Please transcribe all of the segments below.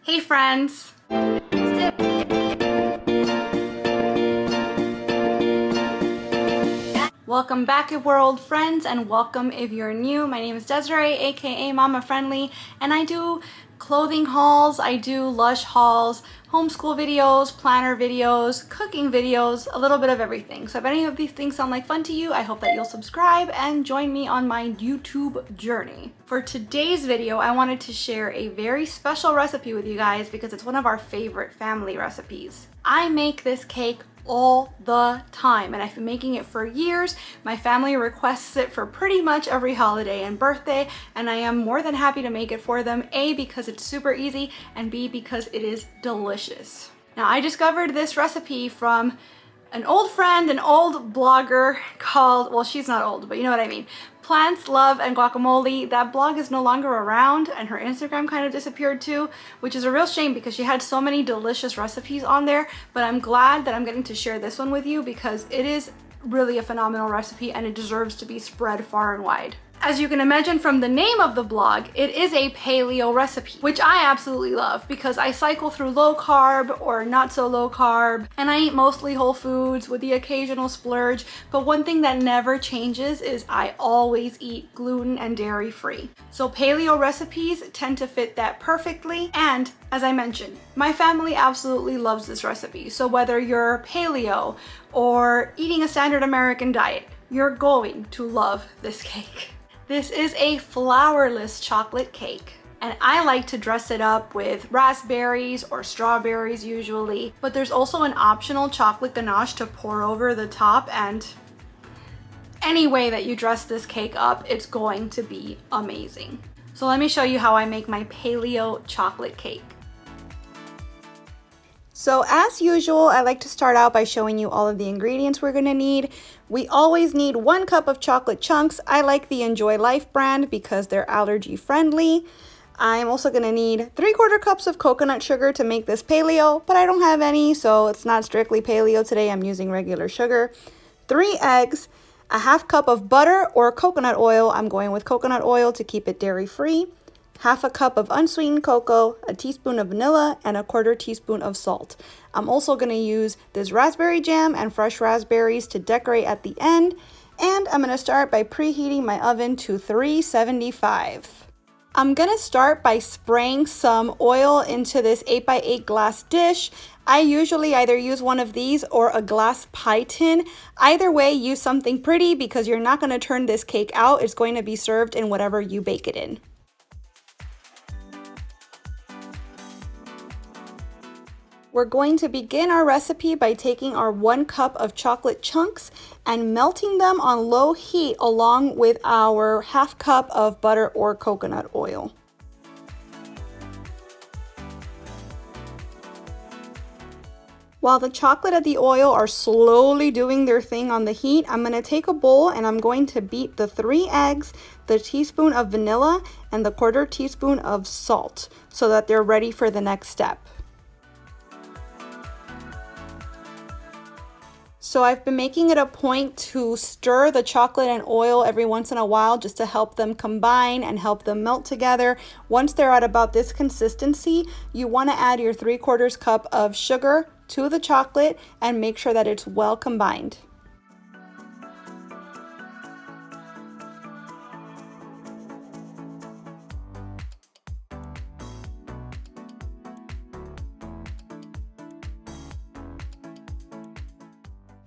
Hey friends! Welcome back world friends, and welcome if you're new. My name is Desiree, aka Mama Friendly, and I do clothing hauls, I do Lush hauls, homeschool videos, planner videos, cooking videos, a little bit of everything. So if any of these things sound like fun to you, I hope that you'll subscribe and join me on my YouTube journey. For today's video, I wanted to share a very special recipe with you guys because it's one of our favorite family recipes. I make this cake all the time, and I've been making it for years. My family requests it for pretty much every holiday and birthday, and I am more than happy to make it for them, A, because it's super easy, and B, because it is delicious. Now, I discovered this recipe from an old friend, an old blogger called, well, she's not old, but you know what I mean, Plants, Love, and Guacamole. That blog is no longer around, and her Instagram kind of disappeared too, which is a real shame because she had so many delicious recipes on there, but I'm glad that I'm getting to share this one with you because it is really a phenomenal recipe and it deserves to be spread far and wide. As you can imagine from the name of the blog, it is a paleo recipe, which I absolutely love because I cycle through low carb or not so low carb, and I eat mostly whole foods with the occasional splurge, but one thing that never changes is I always eat gluten and dairy free. So paleo recipes tend to fit that perfectly, and as I mentioned, my family absolutely loves this recipe. So whether you're paleo or eating a standard American diet, you're going to love this cake. This is a flourless chocolate cake, and I like to dress it up with raspberries or strawberries usually, but there's also an optional chocolate ganache to pour over the top, and any way that you dress this cake up, it's going to be amazing. So let me show you how I make my paleo chocolate cake. So as usual, I like to start out by showing you all of the ingredients we're gonna need. We always need 1 cup of chocolate chunks. I like the Enjoy Life brand because they're allergy friendly. I'm also gonna need 3/4 cups of coconut sugar to make this paleo, but I don't have any, so it's not strictly paleo today. I'm using regular sugar. 3 eggs, a 1/2 cup of butter or coconut oil. I'm going with coconut oil to keep it dairy free. 1/2 cup of unsweetened cocoa, a teaspoon of vanilla, and a 1/4 teaspoon of salt. I'm also going to use this raspberry jam and fresh raspberries to decorate at the end. And I'm going to start by preheating my oven to 375. I'm going to start by spraying some oil into this 8x8 glass dish. I usually either use one of these or a glass pie tin. Either way, use something pretty because you're not going to turn this cake out. It's going to be served in whatever you bake it in. We're going to begin our recipe by taking our 1 cup of chocolate chunks and melting them on low heat along with our 1/2 cup of butter or coconut oil. While the chocolate and the oil are slowly doing their thing on the heat, I'm going to take a bowl and I'm going to beat the 3 eggs, the teaspoon of vanilla, and the 1/4 teaspoon of salt so that they're ready for the next step. So I've been making it a point to stir the chocolate and oil every once in a while just to help them combine and help them melt together. Once they're at about this consistency, you want to add your 3/4 cup of sugar to the chocolate and make sure that it's well combined.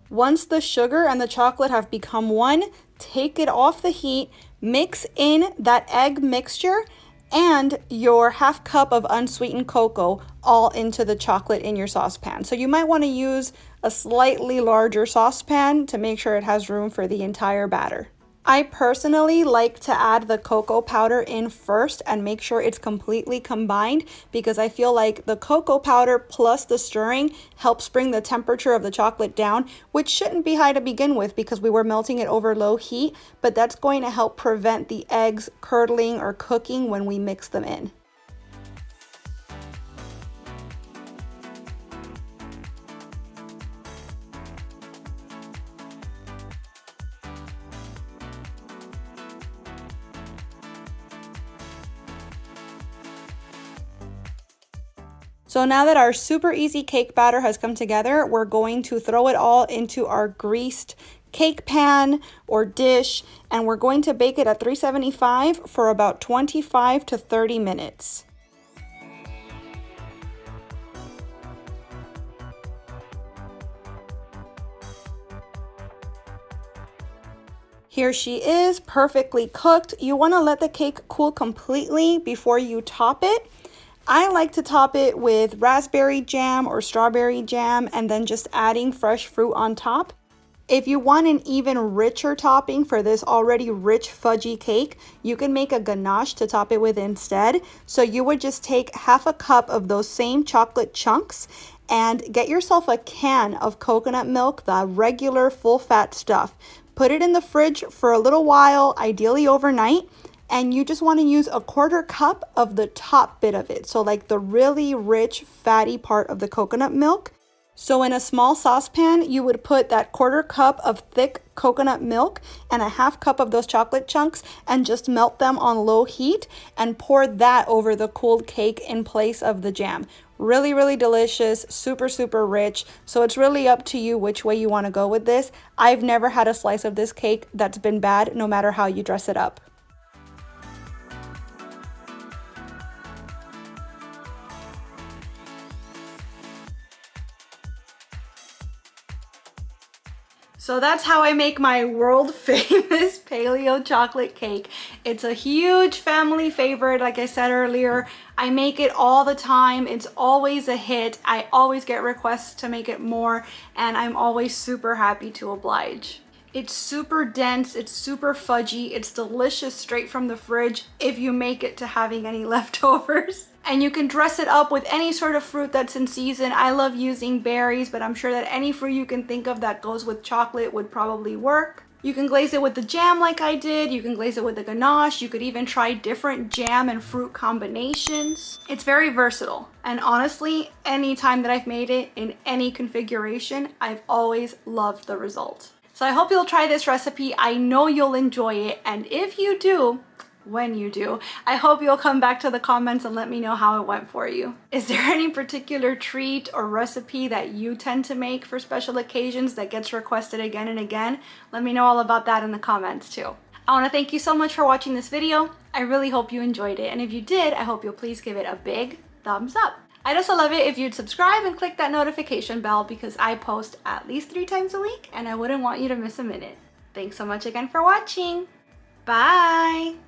Once the sugar and the chocolate have become one, take it off the heat, mix in that egg mixture and your 1/2 cup of unsweetened cocoa all into the chocolate in your saucepan. So you might want to use a slightly larger saucepan to make sure it has room for the entire batter. I personally like to add the cocoa powder in first and make sure it's completely combined because I feel like the cocoa powder plus the stirring helps bring the temperature of the chocolate down, which shouldn't be high to begin with because we were melting it over low heat, but that's going to help prevent the eggs curdling or cooking when we mix them in. So now that our super easy cake batter has come together, we're going to throw it all into our greased cake pan or dish, and we're going to bake it at 375 for about 25 to 30 minutes. Here she is, perfectly cooked. You want to let the cake cool completely before you top it. I like to top it with raspberry jam or strawberry jam and then just adding fresh fruit on top. If you want an even richer topping for this already rich fudgy cake, you can make a ganache to top it with instead. So you would just take half a cup of those same chocolate chunks and get yourself a can of coconut milk, the regular full fat stuff. Put it in the fridge for a little while, ideally overnight, and you just want to use a quarter cup of the top bit of it. So like the really rich fatty part of the coconut milk. So in a small saucepan, you would put that quarter cup of thick coconut milk and a half cup of those chocolate chunks and just melt them on low heat and pour that over the cooled cake in place of the jam. Really, really delicious, super, super rich. So it's really up to you which way you want to go with this. I've never had a slice of this cake that's been bad, no matter how you dress it up. So that's how I make my world famous paleo chocolate cake. It's a huge family favorite, like I said earlier. I make it all the time. It's always a hit. I always get requests to make it more, and I'm always super happy to oblige. It's super dense, it's super fudgy, it's delicious straight from the fridge if you make it to having any leftovers. And you can dress it up with any sort of fruit that's in season. I love using berries, but I'm sure that any fruit you can think of that goes with chocolate would probably work. You can glaze it with the jam like I did. You can glaze it with the ganache. You could even try different jam and fruit combinations. It's very versatile. And honestly, anytime that I've made it in any configuration, I've always loved the result. So I hope you'll try this recipe. I know you'll enjoy it. And if you do, when you do, I hope you'll come back to the comments and let me know how it went for you. Is there any particular treat or recipe that you tend to make for special occasions that gets requested again and again? Let me know all about that in the comments too. I want to thank you so much for watching this video. I really hope you enjoyed it. And if you did, I hope you'll please give it a big thumbs up. I'd also love it if you'd subscribe and click that notification bell because I post at least 3 times a week and I wouldn't want you to miss a minute. Thanks so much again for watching. Bye!